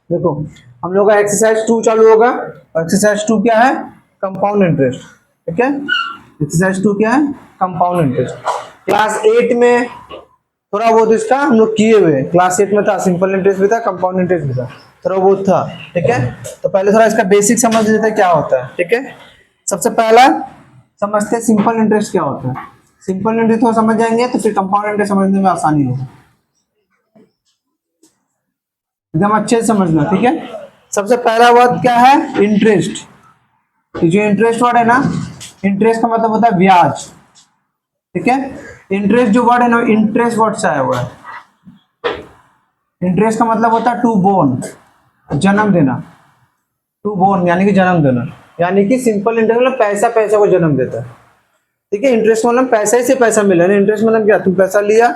देखो हम लोग का एक्सरसाइज 2 चालू होगा और एक्सरसाइज 2 क्या है? Compound interest. ठीक है, एक्सरसाइज 2 क्या है? Compound interest. क्लास 8 में थोड़ा बहुत इसका हम लोग किए हुए, क्लास 8 में था, सिंपल इंटरेस्ट भी था, कंपाउंड इंटरेस्ट भी था, थोड़ा बहुत था। ठीक है, तो पहले थोड़ा इसका बेसिक समझ लेते हैं क्या होता है। ठीक है, सबसे पहला समझते हैं सिंपल इंटरेस्ट क्या होता है। सिंपल इंटरेस्ट थोड़ा समझ जाएंगे तो फिर कंपाउंड इंटरेस्ट समझने में आसानी होगी, एकदम अच्छे से समझना। ठीक है, सबसे पहला वर्ड क्या है? इंटरेस्ट। जो इंटरेस्ट वर्ड है ना, इंटरेस्ट का मतलब होता है ब्याज। ठीक है, इंटरेस्ट जो वर्ड है ना, इंटरेस्ट वर्ड से आया हुआ है। इंटरेस्ट का मतलब होता है टू बोर्न, जन्म देना। टू बोर्न यानी कि जन्म देना, यानी कि सिंपल इंटरेस्ट मतलब पैसा पैसा को जन्म देता है। ठीक है, इंटरेस्ट मतलब पैसा ही से पैसा मिला ना, इंटरेस्ट मतलब क्या? तुम पैसा लिया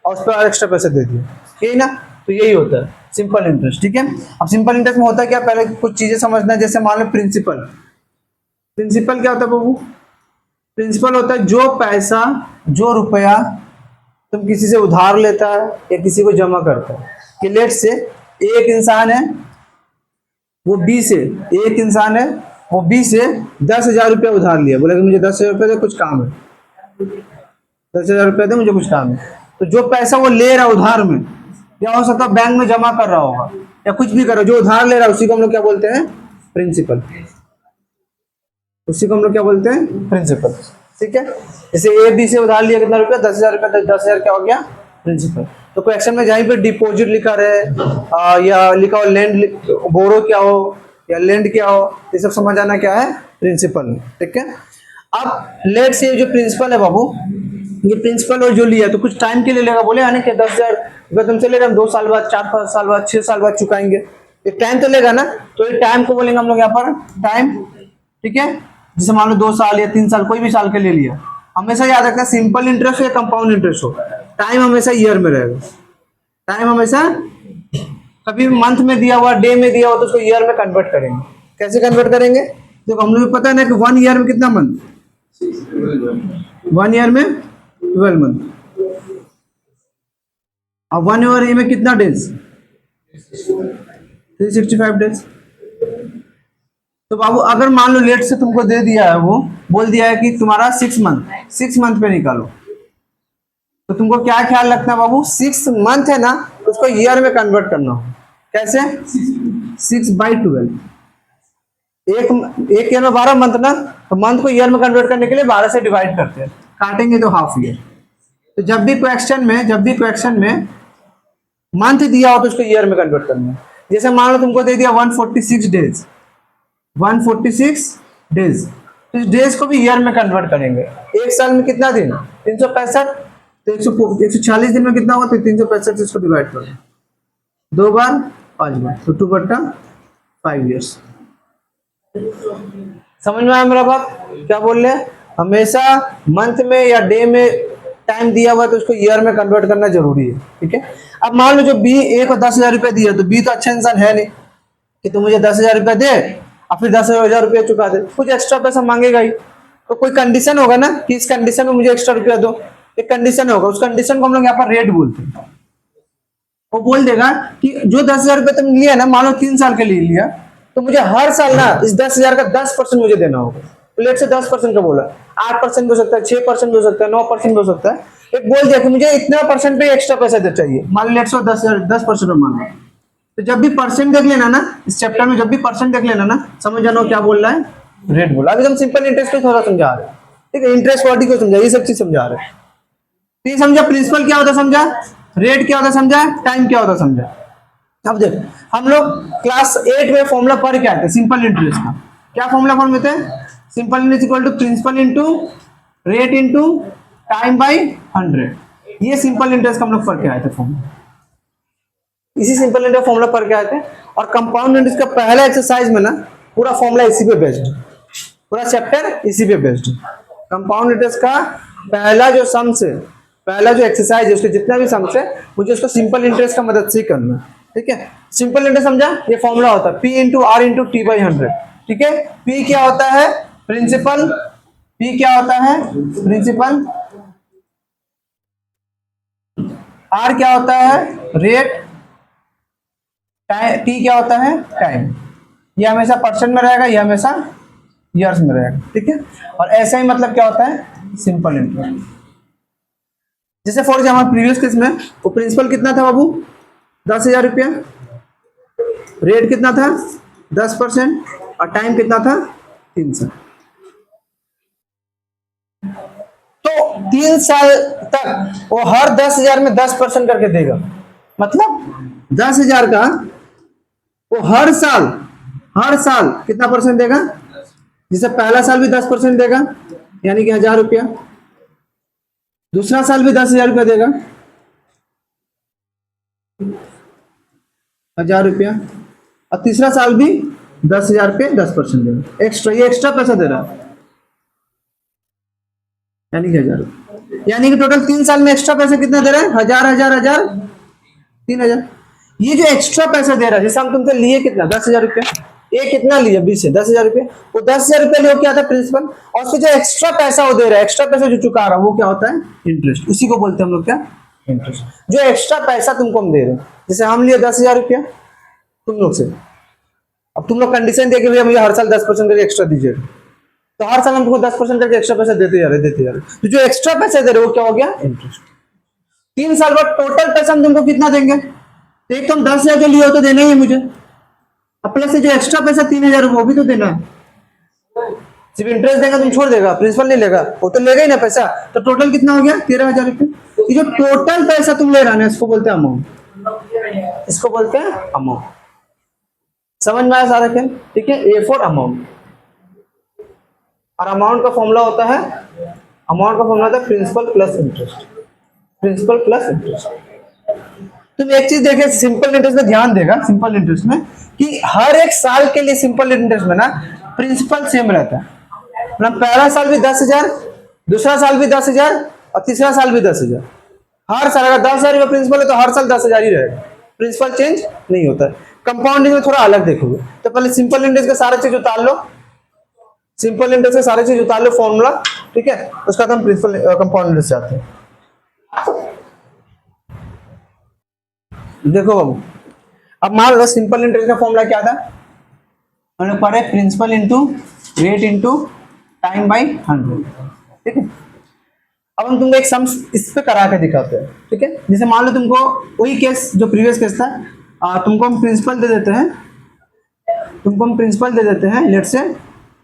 और उस पर और एक्स्ट्रा पैसा दे दिया, यही ना? तो यही होता है सिंपल इंटरेस्ट। ठीक है, अब सिंपल इंटरेस्ट में होता है क्या? पहले कुछ चीजें समझना है, जैसे मान लो प्रिंसिपल। प्रिंसिपल क्या होता है बाबू? प्रिंसिपल होता है जो पैसा, जो रुपया तुम किसी से उधार लेता है या किसी को जमा करता है। कि लेट से एक इंसान है, वो बी से, एक इंसान है वो बी से 10,000 रुपया उधार लिया, बोला कि मुझे 10,000 रुपया दे, कुछ काम है, 10,000 रुपया दे, मुझे कुछ काम है। तो जो पैसा वो ले रहा है उधार में, या हो सकता है बैंक में जमा कर रहा होगा या कुछ भी कर रहा है, जो उधार ले रहा है उसी को हम लोग क्या बोलते हैं? प्रिंसिपल। उसी को हम लोग क्या बोलते हैं? प्रिंसिपल। ठीक है, जैसे ए बी से उधार लिया कितना रुपया? 10,000 रुपया, 10,000 क्या हो गया? प्रिंसिपल। तो क्वेश्चन में जहीं पे डिपॉजिट लिखा रहे या लिखा हो लैंड, बोरो क्या हो या लैंड क्या हो, ये सब समझ आना क्या है? प्रिंसिपल। ठीक है, अब लेट से जो प्रिंसिपल है बाबू, ये प्रिंसिपल और जो लिया तो कुछ टाइम के लिए लेगा, बोले यानी कि 10,000 रुपया तुमसे ले रहे हम 2 साल बाद, 4-5 साल बाद, 6 साल बाद चुकाएंगे, एक टाइम तो लेगा ना। तो ये टाइम को बोलेंगे हम लोग यहाँ पर टाइम। ठीक है, जैसे मान लो 2 साल या 3 साल, कोई भी साल के ले लिया। हमेशा याद रखना, सिंपल इंटरेस्ट हो या कंपाउंड इंटरेस्ट हो, टाइम हमेशा ईयर में रहेगा। टाइम हमेशा, कभी मंथ में दिया हुआ, डे में दिया हुआ तो उसको ईयर में कन्वर्ट करेंगे। कैसे कन्वर्ट करेंगे? देखो हम लोग को पता है ना कि 1 ईयर में कितना मंथ? 1 ईयर में 12 मंथ। अब 1 ईयर में कितना डेज? 365 डेज। तो बाबू अगर मान लो लेट से तुमको दे दिया है, वो बोल दिया है कि तुम्हारा 6 मंथ पे निकालो, तो तुमको क्या ख्याल रखना है बाबू? 6 मंथ है ना, उसको ईयर में कन्वर्ट करना हो। कैसे? 6/12। एक एक ईयर में 12 मंथ ना, तो मंथ को ईयर में कन्वर्ट करने के लिए 12 से डिवाइड करते हैं, काटेंगे तो हाफ ईयर। तो जब भी क्वेश्चन में मंथ दिया हो तो उसको ईयर में कन्वर्ट करना है। जैसे मान लो तुमको दे दिया 146 डेज, 146 डेज, तो इस डेज को भी ईयर में कन्वर्ट करेंगे। एक साल में कितना दिन? 365। तो 140 दिन में कितना होगा? तो 365 से इसको डिवाइड करो, 2 बार 5 बार, तो 2/5 ईयर्स। समझ में आया मेरा बात? क्या बोल रहे हैं? हमेशा मंथ में या डे में टाइम दिया हुआ तो उसको ईयर में कन्वर्ट करना जरूरी है। ठीक है, अब मान लो जो बी ए को 10,000 रुपया दिया, तो बी तो अच्छा इंसान है नहीं कि तू मुझे 10,000 रुपया दे और फिर 10,000 रुपया चुका दे, कुछ एक्स्ट्रा पैसा मांगेगा ही। तो कोई कंडीशन होगा ना कि इस कंडीशन में मुझे एक्स्ट्रा रुपया दो, एक कंडीशन होगा, उस कंडीशन को हम लोग यहाँ पर रेट बोलते हैं। वो बोल देगा कि जो 10,000 रुपया तुमने लिया ना, मान लो 3 साल के लिए लिया, तो मुझे हर साल ना इस 10,000 का 10% मुझे देना होगा। प्लेट से 10% का बोला, 8% हो सकता है, 6% हो सकता है, 9% हो सकता है। एक बोल दिया कि मुझे इतना परसेंट पे एक्स्ट्रा पैसा दे चाहिए, मान लो लेट से 10% में मान लो। तो जब भी परसेंट देख लेना ना, इस चैप्टर में जब भी परसेंट देख लेना ना, समझ जाना क्या बोल रहा है? रेट बोला। अभी हम सिंपल इंटरेस्ट को थोड़ा समझा रहे हैं। ठीक है, इंटरेस्ट बॉडी को समझा, ये सब चीज समझा रहे हैं। तो ये समझा प्रिंसिपल क्या होता समझा, रेट क्या होता समझा, टाइम क्या होता समझा। अब देख, हम लोग क्लास 8 में फॉर्मूला पढ़ के आते हैं सिंपल इंटरेस्ट का। क्या फॉर्मूला फॉर्म होते हैं? Simple interest equal to principal into rate into time by 100। ये सिंपल इंटरेस्ट का हम लोग पढ़ के आए थे फॉर्मूला, इसी सिंपल इंटरेस्ट फॉर्मूला पढ़ के आए थे। और कंपाउंड इंटरेस्ट का पहला एक्सरसाइज में ना पूरा फॉर्मूला इसी पे बेस्ड, पूरा चैप्टर इसी पे बेस्ड। कंपाउंड इंटरेस्ट का पहला जो सम्स है, पहला जो एक्सरसाइज है, उसके जितना भी सम्स है, मुझे उसको सिंपल इंटरेस्ट का मदद से ही करना है। ठीक है, सिंपल इंटरेस्ट समझा? ये फॉर्मूला होता है P into R into T by 100। ठीक है, P क्या होता है? प्रिंसिपल। P क्या होता है? प्रिंसिपल। R क्या होता है? रेट। टाइम टी क्या होता है, टाइम, ये हमेशा परसेंट में रहेगा, ये हमेशा ईयर्स में रहेगा, ठीक है। और ऐसा ही मतलब क्या होता है, सिंपल इंटरेस्ट। जैसे फॉर एग्जाम्पल प्रीवियस केस में वो प्रिंसिपल कितना था बाबू, 10,000 रुपया, रेट कितना था 10%, और टाइम कितना था 3 साल। तो 3 साल तक वो हर 10,000 में 10% करके देगा, मतलब 10,000 का वो हर साल कितना परसेंट देगा, जैसे पहला साल भी 10% देगा यानी कि 1,000 रुपया, दूसरा साल भी 10,000 रुपया देगा 1,000 रुपया, और तीसरा साल भी 10,000 पे 10% देगा एक्स्ट्रा, ये एक्स्ट्रा पैसा दे रहा है यानी कि 1,000 रुपया, यानी कि टोटल 3 साल में एक्स्ट्रा पैसा कितना दे रहा है, 1,000 3,000। ये जो एक्स्ट्रा पैसा दे रहा है, जैसे हम तुमसे लिए कितना 10,000 रुपया, ये कितना लिया 20 है 10,000 रुपया, वो 10,000 रुपया लिए क्या था प्रिंसिपल, और उससे जो एक्स्ट्रा पैसा वो दे रहा है, एक्स्ट्रा पैसा जो चुका रहा है वो क्या होता है, इंटरेस्ट, उसी को बोलते हैं हम लोग क्या, इंटरेस्ट। जो एक्स्ट्रा पैसा तुमको हम दे रहे हैं, जैसे हम लिए 10,000 रुपया तुम लोग से, अब तुम लोग कंडीशन दे के भैया मुझे हर साल 10% करके एक्स्ट्रा दीजिएगा, तो हर साल हम तुमको 10% करके एक्स्ट्रा पैसा देते जा रहे, तो जो एक्स्ट्रा पैसा दे रहे वो क्या हो गया, इंटरेस्ट। 3 साल बाद टोटल पैसा हम तुमको कितना देंगे, तो एक तो हम 10,000 जो लिए हो तो देना ही है मुझे, अब प्लस से जो एक्स्ट्रा पैसा 3,000 वो भी तो देना है, सिर्फ इंटरेस्ट देगा तुम छोड़ देगा, प्रिंसिपल नहीं लेगा, वो तो लेगा ही ना पैसा, तो टोटल कितना हो गया 13,000 रुपये। ये जो टोटल पैसा तुम ले रहा है इसको बोलते हैं अमाउंट, इसको बोलते हैं अमाउंट, समझ में आया सारा खेल, ठीक है। ए फॉर अमाउंट, और अमाउंट का फॉर्मूला होता है, principal plus interest, principal plus interest. तुम एक चीज देखे सिंपल इंटरेस्ट में ध्यान देगा, सिंपल इंटरेस्ट में कि हर एक साल के लिए सिंपल इंटरेस्ट में ना प्रिंसिपल सेम रहता है, मतलब पहला साल भी 10,000, दूसरा साल भी 10,000, और तीसरा साल भी 10,000, हर साल अगर 10,000 रुपये प्रिंसिपल है तो हर साल 10,000 ही रहेगा, प्रिंसिपल चेंज नहीं होता है। कंपाउंडिंग में थोड़ा अलग देखोगे, तो पहले सिंपल इंटरेस्ट का सारा चीज उतार लो, सिंपल इंटरेस्ट का सारी चीज उतार लो फॉर्मूला, ठीक है, उसका हम प्रिंसिपल कंपाउंड इंटरेस्ट चाहते हैं। देखो बाबू, अब मान लो सिंपल इंटरेस्ट का फॉर्मूला क्या था, मैंने पढ़े principal into rate into time by 100, ठीक है। अब हम तुमको एक सम इस पे करा के दिखाते हैं, ठीक है। जैसे मान लो तुमको वही केस जो प्रीवियस केस था, तुमको हम प्रिंसिपल दे देते हैं, लेट से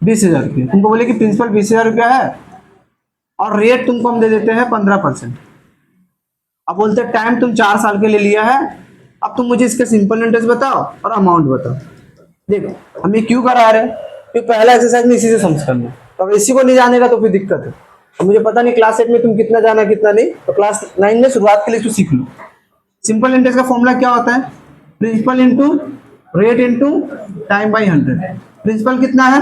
20,000 रुपये, तुमको बोले कि प्रिंसिपल 20,000 रुपया है और रेट तुमको हम दे देते हैं 15%। अब बोलते हैं टाइम तुम 4 साल के लिए लिया है, अब तुम मुझे इसके सिंपल इंटरेस्ट बताओ और अमाउंट बताओ। देखो हम ये क्यों करा रहे हैं, क्योंकि पहला एक्सरसाइज में इसी से समझ करना, तो अगर इसी को नहीं जानेगा तो फिर दिक्कत है। तो मुझे पता नहीं क्लास 8 में तुम कितना जाना कितना नहीं, तो क्लास 9 में शुरुआत के लिए तो सीख लो। सिंपल इंटरेस्ट का फॉर्मूला क्या होता है, principal into rate into time by 100। Principal कितना है,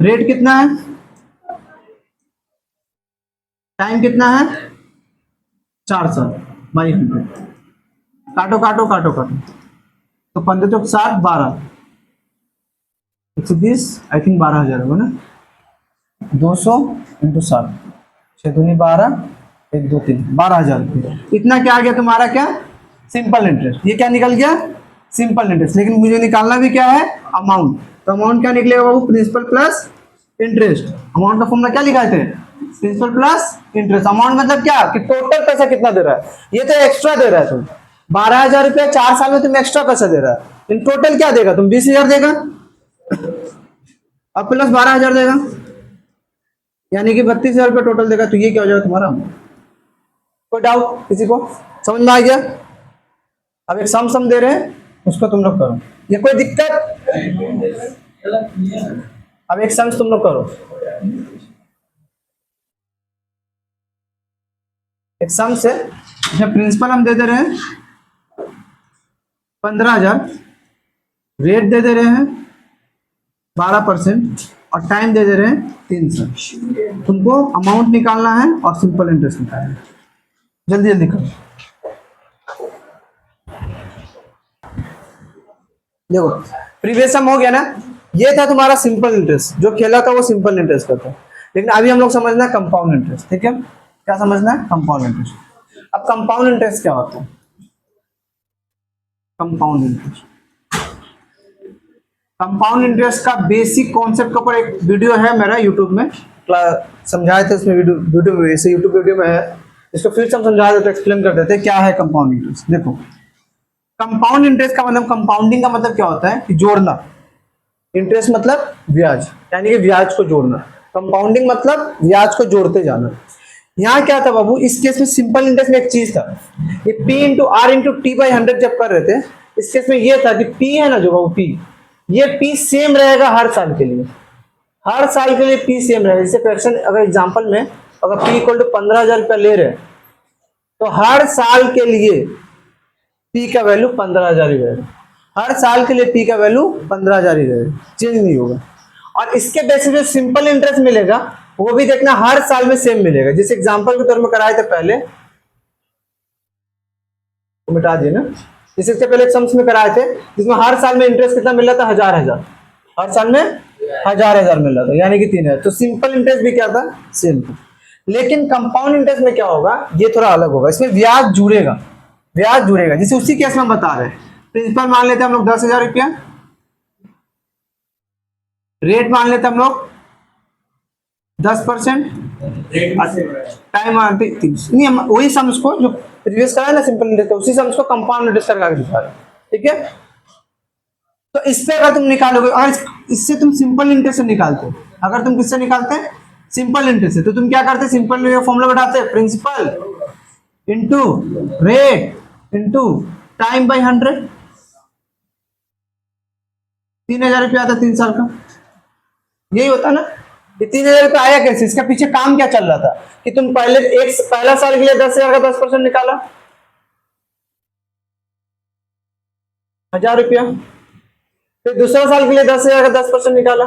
रेट कितना है, टाइम कितना है 4 साल बाई 100, काटो काटो काटो काटो, तो 15 चौक 60 12 120, आई थिंक 12,000 होगा ना, 200 इंटू 7 6 दूनी 12 1 2 3 12,000 रुपये। इतना क्या आ गया तुम्हारा, क्या सिंपल इंटरेस्ट, ये क्या निकल गया सिंपल इंटरेस्ट। लेकिन मुझे निकालना भी क्या है अमाउंट, तो अमाउंट क्या निकलेगा बाबू, प्रिंसिपल प्लस इंटरेस्ट। अमाउंट का फॉर्मूला क्या लिखा थे, प्रिंसिपल प्लस इंटरेस्ट। अमाउंट मतलब क्या कि टोटल पैसा कितना दे रहा है, ये तो एक्स्ट्रा दे रहा है तुम 12,000 रुपया 4 साल में तुम एक्स्ट्रा पैसा दे रहा है, इन टोटल क्या देगा तुम 20,000 देगा अब प्लस 12,000 देगा, यानी कि 32,000 रुपया टोटल देगा। तो ये क्या हो जाएगा तुम्हारा अमाउंट। कोई डाउट किसी को, समझ में आ गया। अब एक सम दे रहे हैं उसको तुम लोग करो, ये कोई दिक्कत। अब एक सम तुम लोग करो, एक सम से प्रिंसिपल हम दे दे रहे हैं 15,000, रेट दे दे रहे हैं 12% और टाइम दे दे रहे हैं 3 साल। तुमको अमाउंट निकालना है और सिंपल इंटरेस्ट निकालना है, जल्दी जल्दी करो। देखो प्रीवियस सम हो गया ना, ये था तुम्हारा सिंपल इंटरेस्ट, जो खेला था वो सिंपल इंटरेस्ट का था। लेकिन अभी हम लोग समझना है कंपाउंड इंटरेस्ट, ठीक है। क्या समझना है, कंपाउंड इंटरेस्ट। अब कंपाउंड इंटरेस्ट क्या होता है, कंपाउंड इंटरेस्ट। कंपाउंड इंटरेस्ट का बेसिक कॉन्सेप्ट के ऊपर एक वीडियो है मेरा यूट्यूब में, समझाए थे उसमें, वीडियो में ऐसे यूट्यूब वीडियो में है, इसको फिर से हम समझा देते, एक्सप्लेन कर देते क्या है कंपाउंड इंटरेस्ट। देखो, कंपाउंड इंटरेस्ट का मतलब, कंपाउंडिंग का मतलब क्या होता है कि जोड़ना। इंटरेस्ट मतलब ब्याज, यानी कि ब्याज को जोड़ना। कंपाउंडिंग मतलब ब्याज को जोड़ते जाना। यहाँ क्या था बाबू, इस केस में सिंपल इंटरेस्ट में एक चीज था, ये P into R into T by 100 जब कर रहे थे, इस केस में ये था कि P है ना जो बाबू P, ये P सेम रहेगा हर साल के लिए, हर साल के लिए P सेम रहेगा। जैसे फ्रैक्शन, अगर एग्जांपल में अगर P इक्वल टू 15,000 रुपया ले रहे हैं, तो हर साल के लिए P का वैल्यू 15,000 ही रहेगा, हर साल के लिए P का वैल्यू 15,000 ही रहेगा, चेंज नहीं होगा। और इसके बेसिस पे सिंपल इंटरेस्ट मिलेगा, वो भी देखना हर साल में सेम मिलेगा। जिस एग्जांपल के तौर में कराए थे पहले, तो मिटा दिए ना, इससे पहले सम्स में कराए थे जिसमें हर साल में इंटरेस्ट कितना मिल रहा था, 1,000, हर साल में 1,000 मिल रहा था, यानी कि 3,000। तो सिंपल इंटरेस्ट भी क्या था, सेम था। लेकिन कंपाउंड इंटरेस्ट में क्या होगा, ये थोड़ा अलग होगा, इसमें ब्याज जुड़ेगा, ब्याज जुड़ेगा। जैसे उसी केस में हम बता रहे हैं, प्रिंसिपल मान लेते हैं हम लोग 10,000 रुपया, रेट मान लेते हम लोग 10%, टाइम मानते नहीं, हम वही सम्स को जो प्रीवियस करा है ना सिंपल इंटरेस्ट का, उसी सम्स को कंपाउंड इंटरेस्ट करके आगे दिखा रहे हैं, ठीक है। तो इस पे अगर तुम निकालोगे, और इससे तुम सिंपल इंटरेस्ट से निकालते हो, अगर तुम किससे निकालते हैं, सिंपल इंटरेस्ट से, तो तुम क्या करते हैं, सिंपल फॉर्मूला बैठाते हैं, principal into rate into time by 100, 3,000 रुपया आता 3 साल का, यही होता ना। ये 3,000 रुपया आया कैसे, इसका पीछे काम क्या चल रहा था कि तुम पहला साल के लिए 10,000 का 10% निकाला, 1,000 रुपया, फिर दूसरा साल के लिए 10,000 का 10% निकाला,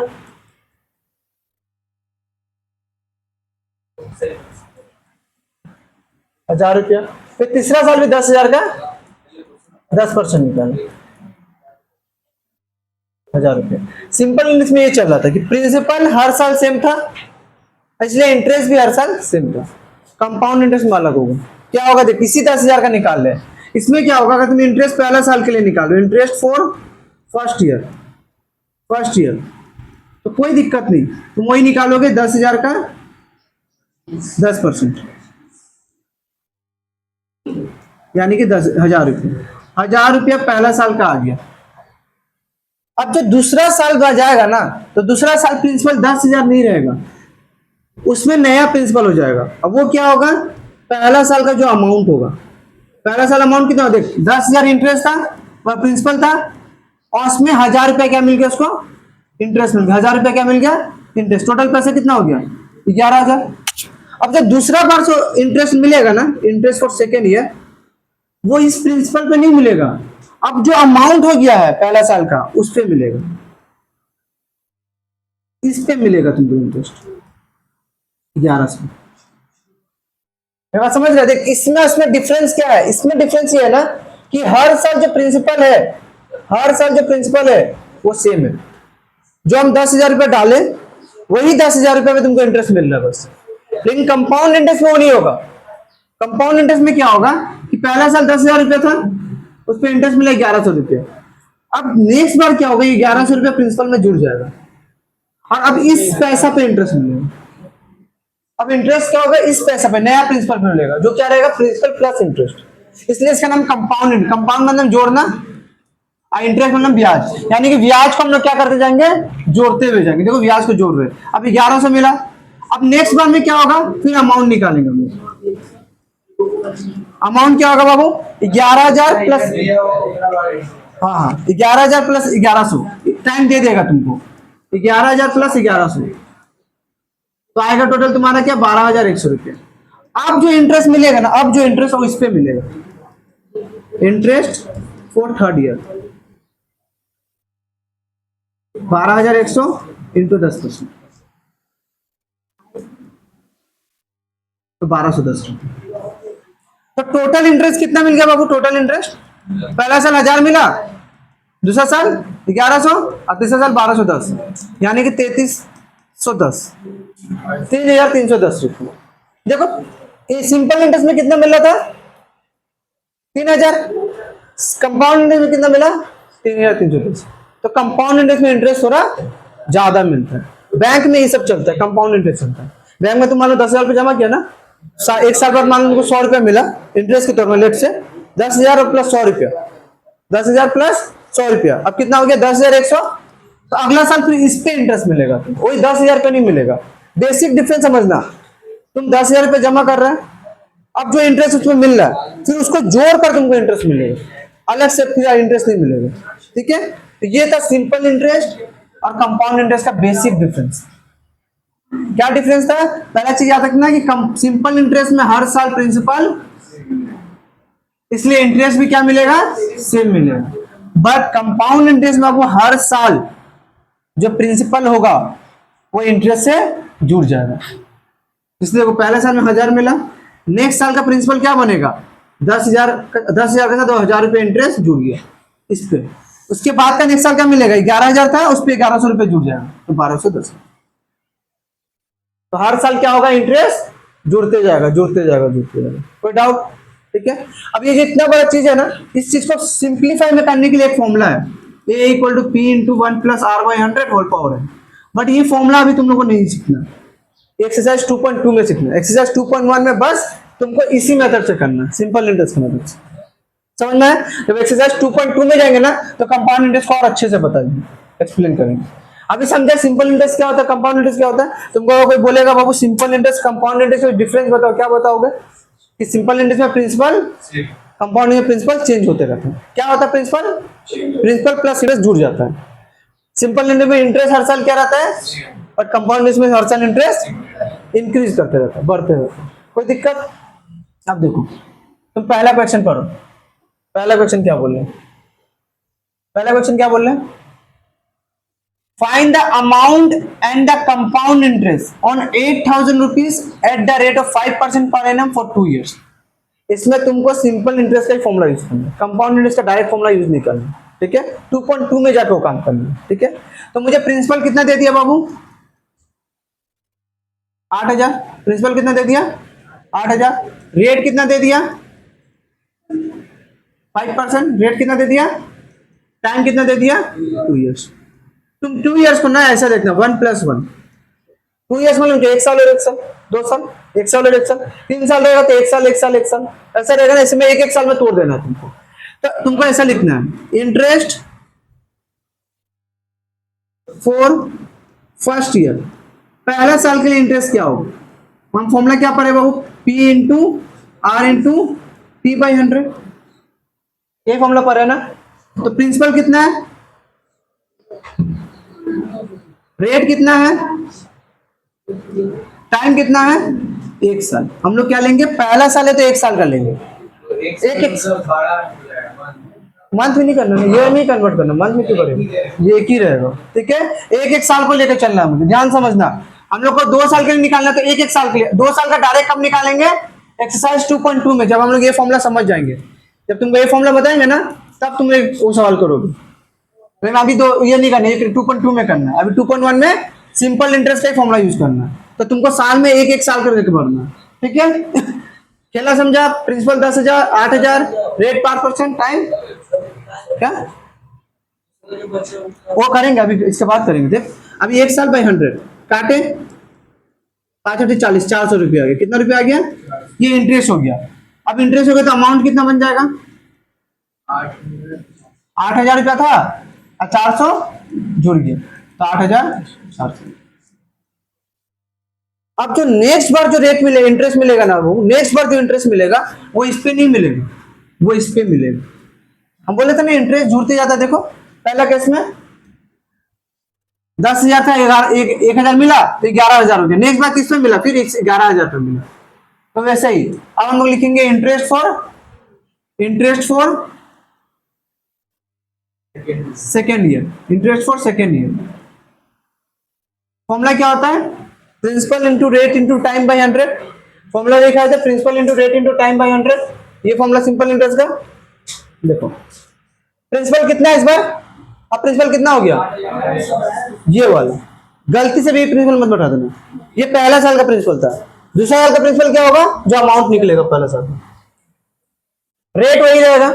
1,000 रुपया, फिर तीसरा साल भी 10,000 का 10% निकाला, 1,000 रुपया। सिंपल इंटरेस्ट में ये चल रहा था कि प्रिंसिपल हर साल सेम था, इसलिए इंटरेस्ट भी हर साल सेम था। कंपाउंड इंटरेस्ट में अलग होगा, क्या होगा, देख इसी 10,000 का निकाल ले, इसमें क्या होगा, अगर तुम इंटरेस्ट पहला साल के लिए निकालो, इंटरेस्ट फॉर फर्स्ट ईयर, तो कोई दिक्कत नहीं, तुम वही निकालोगे 10,000 का 10%, यानी कि 10,000 रुपया, 1,000 रुपया पहला साल का आ गया। अब जो दूसरा साल जाएगा ना, तो दूसरा साल प्रिंसिपल 10,000 नहीं रहेगा, उसमें नया प्रिंसिपल हो जाएगा। अब वो क्या होगा, पहला साल का जो अमाउंट होगा, पहला साल अमाउंट कितना, देख 10,000 इंटरेस्ट था, वह प्रिंसिपल था, और उसमें 1,000 रुपया क्या मिल गया, उसको इंटरेस्ट मिल गया, 1,000 रुपया क्या मिल गया, इंटरेस्ट, टोटल पैसा कितना हो गया, 11,000। अब जब दूसरा बार से इंटरेस्ट मिलेगा ना, इंटरेस्ट फॉर सेकेंड ईयर, वो इस प्रिंसिपल पे नहीं मिलेगा, अब जो अमाउंट हो गया है पहला साल का उस पे मिलेगा, इस पे मिलेगा तुमको इंटरेस्ट 1100। समझ रहे, देख इसमें डिफरेंस क्या है, इसमें डिफरेंस ये है ना कि हर साल जो प्रिंसिपल है वो सेम है, जो हम 10,000 रुपये डाले वही 10,000 रुपये में तुमको इंटरेस्ट मिल रहा है बस। लेकिन कंपाउंड इंटरेस्ट में वो नहीं होगा। कंपाउंड इंटरेस्ट में क्या होगा कि पहला साल 10,000 रुपये था, उस पर इंटरेस्ट मिला 1,100 रुपये, अब नेक्स्ट बार क्या होगा, ये 1,100 रुपये प्रिंसिपल में जुड़ जाएगा, और अब इस पैसा पे इंटरेस्ट मिलेगा। अब इंटरेस्ट क्या होगा, इस पैसा पे नया प्रिंसिपल पे मिलेगा, जो क्या रहेगा, प्रिंसिपल प्लस इंटरेस्ट, इसलिए इसका नाम कंपाउंड। कंपाउंड मतलब जोड़ना, और इंटरेस्ट मतलब ब्याज, यानी कि ब्याज को हम लोग क्या करते जाएंगे, जोड़ते हुए जाएंगे। देखो ब्याज को जोड़ रहे, अब 1,100 मिला, अब नेक्स्ट बार में क्या होगा, फिर अमाउंट निकालेंगे हम लोग। अमाउंट क्या होगा बाबू, 11,000 प्लस, हाँ 11,000 प्लस 1,100, टाइम दे देगा तुमको, 11,000 प्लस 1,100, तो आएगा टोटल तुम्हारा क्या, 12,100 रुपये। अब जो इंटरेस्ट मिलेगा ना, अब जो इंटरेस्ट वो इस पे मिलेगा, interest for third year, 12,100 into 10%, तो 1,210 रुपये। तो टोटल इंटरेस्ट कितना मिल गया बाबू, टोटल इंटरेस्ट पहला साल 1,000 मिला, दूसरा साल 1,100, और तीसरा साल 1,210, यानी कि 3,310, 3,310 रुपये। देखो ये सिंपल इंटरेस्ट में कितना मिल रहा था, 3,000, कंपाउंड इंटरेस्ट में कितना मिला? 3,330। तो कंपाउंड इंटरेस्ट में इंटरेस्ट थोड़ा ज्यादा मिलता है। बैंक में ये सब चलता है, कंपाउंड इंटरेस्ट चलता है। बैंक में तुम मान लो 10,000 रुपये जमा किया ना, एक साल बाद मान लो तुमको 100 रुपया मिला इंटरेस्ट के तौर में, लेट से 10,000 और प्लस 100 रुपया, 10,000 प्लस 100 रुपया, अब कितना हो गया? 10,100। तो अगला साल फिर इस पे इंटरेस्ट मिलेगा, वही 10,000 का नहीं मिलेगा। बेसिक डिफरेंस समझना, तुम 10,000 रुपये जमा कर रहे हैं, अब जो इंटरेस्ट उसमें मिल रहा है फिर उसको जोड़कर तुमको इंटरेस्ट मिलेगा, अलग से फिर इंटरेस्ट नहीं मिलेगा। ठीक है, तो ये था सिंपल इंटरेस्ट और कंपाउंड इंटरेस्ट का बेसिक डिफरेंस। क्या डिफरेंस था? पहला चीज याद रखना कि सिंपल इंटरेस्ट में हर साल प्रिंसिपल, इसलिए इंटरेस्ट भी क्या मिलेगा? सेम मिलेगा। बट कंपाउंड इंटरेस्ट में आपको हर साल जो प्रिंसिपल होगा वो इंटरेस्ट से जुड़ जाएगा। इसलिए वो पहले साल में 1,000 मिला, नेक्स्ट साल का प्रिंसिपल क्या बनेगा? 10,000 के साथ 2,000 रुपये इंटरेस्ट जुड़ गया इस पे। उसके बाद का नेक्स्ट साल क्या मिलेगा? 11,000 था, उस पर 1,100 रुपये जुड़ जाएगा, तो 1,210। तो हर साल क्या होगा? इंटरेस्ट जुड़ते जाएगा, जुड़ते जाएगा, जुड़ते जाएगा। कोई डाउट? ठीक है। अब ये जितना बड़ा चीज है ना, इस चीज को सिंप्लीफाई में करने के लिए एक फॉर्मूला है, A = P × 1 + R/100 whole power है। बट ये फॉर्मूला अभी तुम लोग को नहीं सीखना, एक्सरसाइज 2.2 में सीखना। एक्सरसाइज 2.1 में बस तुमको इसी मेथड से करना, सिंपल इंटरेस्ट के मेथड से। समझ में है? जब एक्सरसाइज 2.2 में जाएंगे ना तो कंपाउंड इंटरेस्ट को और अच्छे से बताएंगे, एक्सप्लेन करेंगे। अभी समझे सिंपल इंटरेस्ट क्या होता है, कंपाउंड इंटरेस्ट क्या होता है? तुमको कोई बोलेगा बाबू सिंपल इंटरेस्ट कंपाउंड इंटरेस्ट में डिफरेंस बताओ, क्या बताओगे? कि सिंपल इंटरेस्ट में प्रिंसिपल, कंपाउंड में प्रिंसिपल चेंज होते रहते हैं। क्या होता है? प्रिंसिपल प्लस इंटरेस्ट जुड़ जाता है। सिंपल इंटरेस्ट में इंटरेस्ट हर साल क्या रहता है, और कंपाउंड इंटरेस्ट में हर साल इंटरेस्ट इंक्रीज करते रहता है, बढ़ते रहते हैं। कोई दिक्कत? अब देखो, तुम पहला क्वेश्चन पढ़ो। पहला क्वेश्चन क्या बोल रहे हैं? पहला क्वेश्चन क्या बोल रहे हैं? Find the amount and the compound interest on 8,000 rupees at the rate of 5% per annum for 2 years. इसमें तुमको सिंपल इंटरेस्ट का फॉर्मूला यूज करना है, कंपाउंड इंटरेस्ट का डायरेक्ट फॉर्मूला यूज नहीं करना। ठीक है, 2.2 में जाकर काम करना है। ठीक है, तो मुझे प्रिंसिपल कितना दे दिया बाबू? 8,000। प्रिंसिपल कितना दे दिया? 8,000। रेट कितना दे दिया? 5%। रेट कितना दे दिया? टाइम कितना दे दिया? 2 इयर्स। तुम 2 इयर्स को ना ऐसा देखना, 1 + 1। 2 इयर्स मतलब 1 साल और 1 साल, 2 साल, 1 साल और 1 साल, 3 साल रहेगा तो 1 साल 1 साल 1 साल, ऐसा रहेगा ना। इसमें 1 साल में तोड़ देना है तुमको। तो तुमको ऐसा लिखना है, इंटरेस्ट फॉर फर्स्ट ईयर। पहला साल के लिए इंटरेस्ट क्या होगा? हम फॉर्मूला क्या पढ़े बाबू? P × R × T/100। ये फॉर्मूला पढ़े ना। तो प्रिंसिपल कितना है, रेट कितना है, टाइम कितना है? 1 साल। हम लोग क्या लेंगे? पहला साल है तो 1 साल का लेंगे। एक मंथ में नहीं करना, ये नहीं कन्वर्ट करना, मंथ में क्यों करेंगे? ये एक ही रहेगा। ठीक है, 1 साल को लेकर चलना है। मुझे ध्यान समझना, हम लोग को 2 साल के लिए निकालना, तो 1 साल के लिए। 2 साल का डायरेक्ट कब निकालेंगे? एक्सरसाइज 2.2 में, जब हम लोग ये फॉर्मूला समझ जाएंगे। जब तुमको ये फॉर्मूला बताएंगे ना तब तुम वो सवाल करोगे। लेकिन अभी तो ये नहीं करना, ये 2.2 में करना है। अभी 2.1 में सिंपल इंटरेस्ट का फॉर्मूला यूज करना है। तो तुमको साल में 1 साल करके भरना है। ठीक है, खेला समझा? प्रिंसिपल 10,000, 8,000, रेट 5%, टाइम क्या वो करेंगे, अभी इसके बाद करेंगे। देख, अभी 1 साल बाई 100 काटे, 5 × 40, 400 रुपये आ गया। कितना रुपया आ गया? ये इंटरेस्ट हो गया। अब इंटरेस्ट हो गया तो अमाउंट कितना बन जाएगा? 8,000 रुपया था और 400 जुड़ गया, तो 8,400। अब जो नेक्स्ट बार जो रेट मिलेगा, इंटरेस्ट मिलेगा ना, वो नेक्स्ट बार जो इंटरेस्ट मिलेगा वो इस पे नहीं मिलेगा, वो इस पे मिलेगा। हम बोले थे ना इंटरेस्ट जुड़ते जाता है। देखो पहला केस में 10,000 था, 1,000 मिला तो 11,000 हो गया। नेक्स्ट बार किस पे मिला? फिर 11,000 पे मिला। तो वैसे ही अब हम लोग लिखेंगे interest for second year. Interest for second year formula क्या होता है? Principal into rate into time by 100। Formula देखा है principal into rate into time by 100। ये फॉर्मूला सिंपल इंटरेस्ट का। देखो प्रिंसिपल कितना है इस बार? अब प्रिंसिपल कितना हो गया? ये वाला, गलती से भी प्रिंसिपल मत बैठा देना। ये पहला साल का प्रिंसिपल था। दूसरा साल का प्रिंसिपल क्या होगा? जो अमाउंट निकलेगा पहला साल का। रेट वही रहेगा,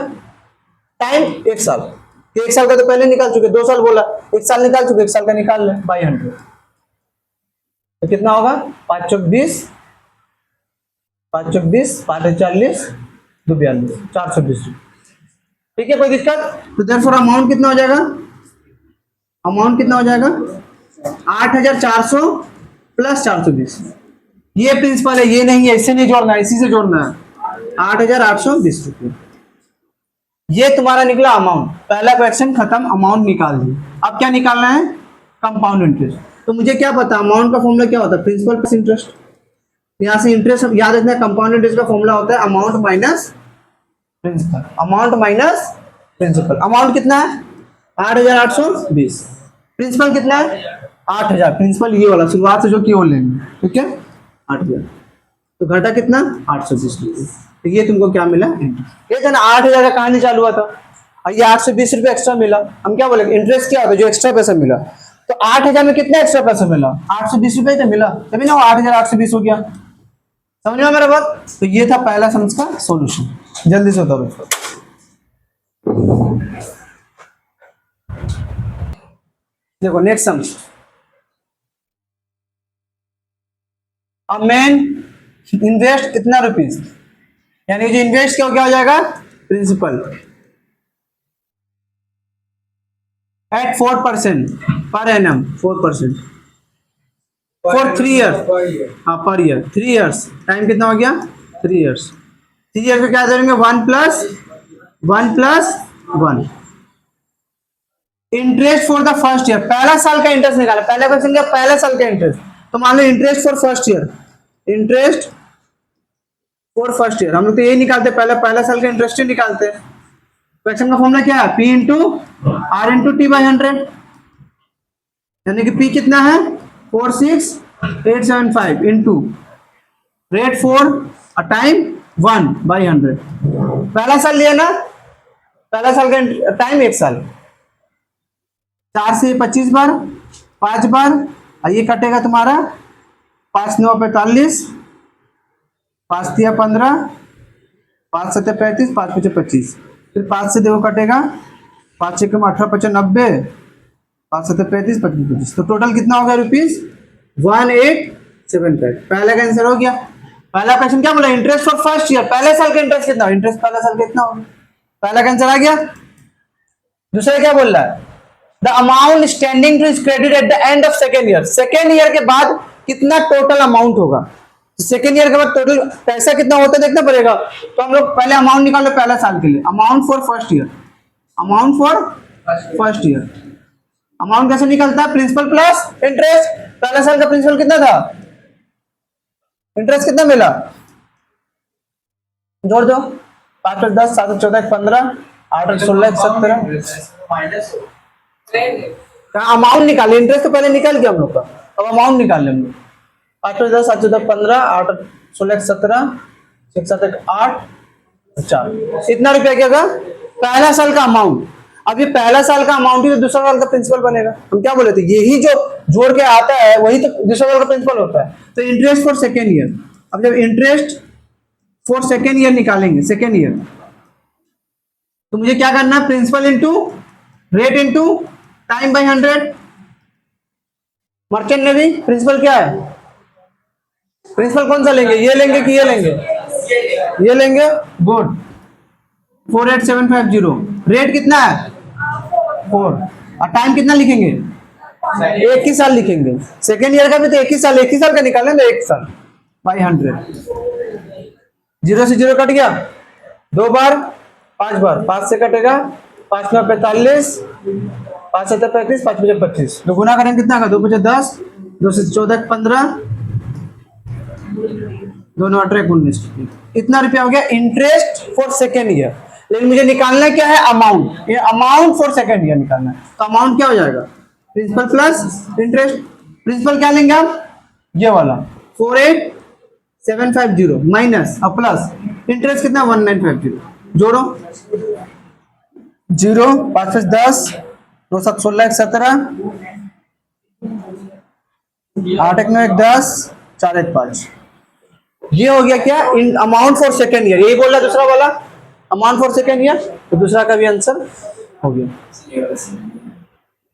टाइम 1 साल, तो 1 साल का तो पहले निकाल चुके, 2 साल बोला, 1 साल निकाल चुके, 1 साल का निकाल ले बाई 100, तो कितना होगा 5 चौक 20, 5 चौक 20, 5 40, 2 42, 420 रुपये। ठीक है, कोई दिक्कत? तो देयरफॉर अमाउंट कितना हो जाएगा, अमाउंट कितना हो जाएगा 8400 प्लस 420। ये प्रिंसिपल है, ये नहीं है, इससे नहीं जोड़ना है, इसी से जोड़ना है। 8820 रुपये ये तुम्हारा निकला अमाउंट। पहला क्वेश्चन खत्म, अमाउंट निकाल दी। अब क्या निकालना है, कंपाउंड इंटरेस्ट। तो मुझे क्या पता अमाउंट का फॉर्मूला क्या होता है, प्रिंसिपल प्लस इंटरेस्ट। यहाँ से इंटरेस्ट याद रखना है, कंपाउंड इंटरेस्ट का फॉर्मूला होता है amount minus principal, amount minus principal. Amount कितना है 8820, प्रिंसिपल कितना है 8000, प्रिंसिपल ये वाला शुरुआत से जो की वो लेंगे, ठीक है 8000, तो घटा कितना 820 रुपये। तो ये तुमको क्या मिला इंटरेस्ट। ये था ना 8000 का कहानी चालू हुआ था, और ये 820 रुपये एक्स्ट्रा मिला। हम क्या बोले इंटरेस्ट क्या होता है, जो एक्स्ट्रा पैसा मिला। तो 8000 में कितना एक्स्ट्रा पैसा मिला 820 रुपये तो मिला, तभी ना वो 8820 हो गया। समझ में मेरा बात। तो ये था पहला सम्स का सॉल्यूशन, जल्दी से उतारो उसको। देखो next sums, a man invest इतना रुपीज, यानी जो इन्वेस्ट क्या हो जाएगा principal eight 4% per annum, 4% for 3 year, हाँ पर ईयर 3 ईयर्स। टाइम कितना हो गया 3 ईयर्स। 3 ईयर में क्या करेंगे 1 plus 1 interest for the first year. पहला साल का इंटरेस्ट निकाला, पहला क्वेश्चन क्या पहला साल का इंटरेस्ट। तो मान लो interest for first year, interest for first year हम लोग तो यही निकालते हैं, पहला साल का इंटरेस्ट ही निकालते हैं। क्वेश्चन का फॉर्मूला क्या है P into R into T by 100, यानी कि P कितना है 46875 into rate for a time 1 by 100। पहला साल लिया ना, पहला साल का टाइम 1 साल, 4 से 25 बार 5 बार, और ये कटेगा तुम्हारा 5 9 45, 5 3 15, 5 7 35, 5 5 25, फिर 5 से देखो कटेगा 5 6 18 5 90, 5 7 35, 5 25, तो टोटल कितना होगा रुपीज 1875। पहला का आंसर हो गया। पहला क्वेश्चन क्या बोला इंटरेस्ट फॉर फर्स्ट ईयर, पहले साल का इंटरेस्ट कितना, इंटरेस्ट पहला साल का कितना होगा, पहला का आंसर आ गया। दूसरा क्या बोल रहा है the amount standing two is credit at the end of second year, second year के बाद कितना टोटल अमाउंट होगा। सेकेंड ईयर के बाद टोटल पैसा कितना होता है देखना पड़ेगा। तो हम लोग पहले अमाउंट निकाल लो पहला साल के लिए, amount for first year, amount for first year. Amount कैसे निकलता है प्रिंसिपल प्लस इंटरेस्ट। पहला साल का प्रिंसिपल कितना था, इंटरेस्ट कितना मिला, जोड़ दो 5 और 10 7 14 15 8 और 16 17 अमाउंट निकाले, इंटरेस्ट तो पहले निकल गया हम लोग का, अब अमाउंट निकाल लेंगे। 8 और 10 7 14 15 8 और 16 17 6 7 8 4, इतना रुपया क्या था पहला साल का अमाउंट। अब ये पहला साल का अमाउंट ही तो दूसरा साल का प्रिंसिपल बनेगा। हम क्या बोले थे यही जो जोड़ के आता है वही तो दूसरा साल का प्रिंसिपल होता है। तो इंटरेस्ट फॉर सेकेंड ईयर, अब जब इंटरेस्ट फॉर सेकेंड ईयर निकालेंगे सेकेंड ईयर, तो मुझे क्या करना है principal into rate into time by 100। Merchant ने भी प्रिंसिपल क्या है, प्रिंसिपल कौन सा लेंगे, ये लेंगे कि ये लेंगे, ये लेंगे, गुड 48750। रेट कितना है 4, और टाइम कितना लिखेंगे 1 ही साल लिखेंगे। सेकेंड ईयर का भी तो 1 ही साल का निकालें तो 1 साल बाई 100। 0 से 0 कट गया, 2 बार 5 बार, 5 से कटेगा 5 9 45, 5 7 35, 5 5 25, तो गुना करेंगे कितना का 2 5 10, 2 से 14 15, 2 9 18 19, इतना रुपया हो गया इंटरेस्ट फॉर सेकेंड ईयर। लेकिन मुझे निकालना क्या है अमाउंट, ये अमाउंट फॉर सेकेंड ईयर निकालना है। तो अमाउंट क्या हो जाएगा प्रिंसिपल प्लस इंटरेस्ट। प्रिंसिपल क्या लेंगे हम ये वाला 48750 माइनस और प्लस इंटरेस्ट कितना 1950, जोड़ो 0 5 5 10 2 7 16 17 8 1 9 1 10 4 1 5, ये हो गया क्या in amount for second year. यही बोल रहा दूसरा वाला अमाउंट फॉर सेकेंड ईयर, तो दूसरा का भी आंसर हो गया।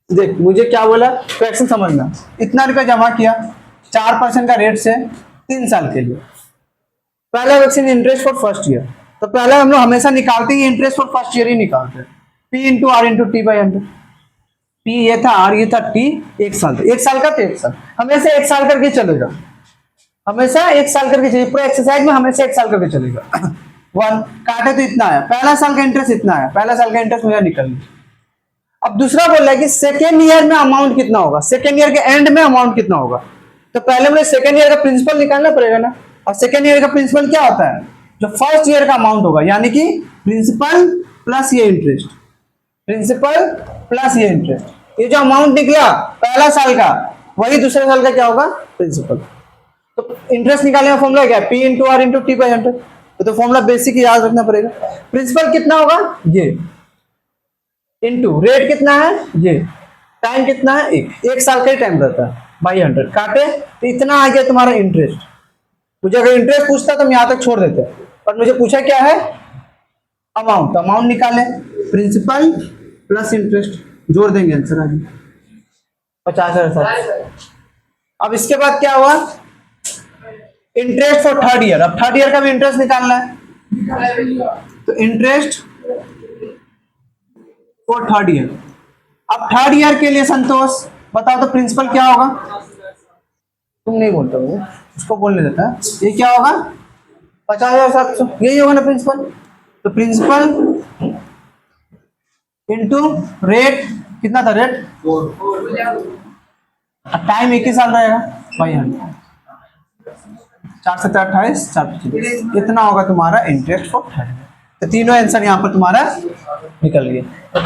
देख मुझे क्या बोला, क्वेश्चन समझना, इतना रुपया जमा किया 4% का रेट से 3 साल के लिए। पहला question interest for first year, तो पहला हम लोग हमेशा निकालते हैं इंटरेस्ट फॉर फर्स्ट ईयर ही निकालते हैं, P into R into T by 100। P ये था, R ये था, T 1 साल, 1 साल का तो 1 साल, हमेशा 1 साल करके चलेगा, हमेशा 1 साल करके चलेगा, पूरा एक्सरसाइज में हमेशा 1 साल करके चलेगा। 1 काटे तो इतना आया, पहला साल का इंटरेस्ट इतना आया, पहला साल का इंटरेस्ट मुझे निकल गया। अब दूसरा बोल रहा है कि सेकेंड ईयर में अमाउंट कितना होगा, सेकेंड ईयर के एंड में अमाउंट कितना होगा, तो पहले मुझे सेकेंड ईयर का प्रिंसिपल निकालना पड़ेगा ना, और सेकेंड ईयर का प्रिंसिपल क्या होता है, जो फर्स्ट ईयर का अमाउंट होगा, यानी कि प्रिंसिपल प्लस ये इंटरेस्ट, प्रिंसिपल प्लस ये इंटरेस्ट, ये जो अमाउंट निकला पहला साल का वही दूसरे साल का क्या होगा, प्रिंसिपल। तो इंटरेस्ट निकालने का फॉर्मूला क्या है, P into R into T by 100, तो फॉर्मूला बेसिक याद रखना पड़ेगा। प्रिंसिपल कितना होगा ये, इंटू रेट कितना है ये, टाइम कितना है 1 साल का ही टाइम रहता है, बाई 100 काटे तो इतना आ गया तुम्हारा इंटरेस्ट। मुझे अगर इंटरेस्ट पूछता तो हम यहाँ तक छोड़ देते, पर मुझे पूछा क्या है अमाउंट, तो अमाउंट निकाले, प्रिंसिपल प्लस इंटरेस्ट, जोड़ देंगे आंसर आ गया 50,000। अब इसके बाद क्या हुआ, इंटरेस्ट फॉर थर्ड ईयर, अब थर्ड ईयर का भी इंटरेस्ट निकालना है, तो इंटरेस्ट फॉर थर्ड ईयर। अब थर्ड ईयर के लिए संतोष बताओ तो प्रिंसिपल क्या होगा, तुम नहीं बोलते हो, उसको बोलने देता है, ये क्या होगा 50,700, यही होगा ना प्रिंसिपल। तो प्रिंसिपल इंटू रेट कितना था, रेट 4, टाइम 1 ही साल रहेगा, बाई 100, 4 से 28, 4 इतना होगा तुम्हारा इंटरेस्ट फॉर थर्ड। तो तीनों आंसर यहाँ पर तुम्हारा निकल गया। तो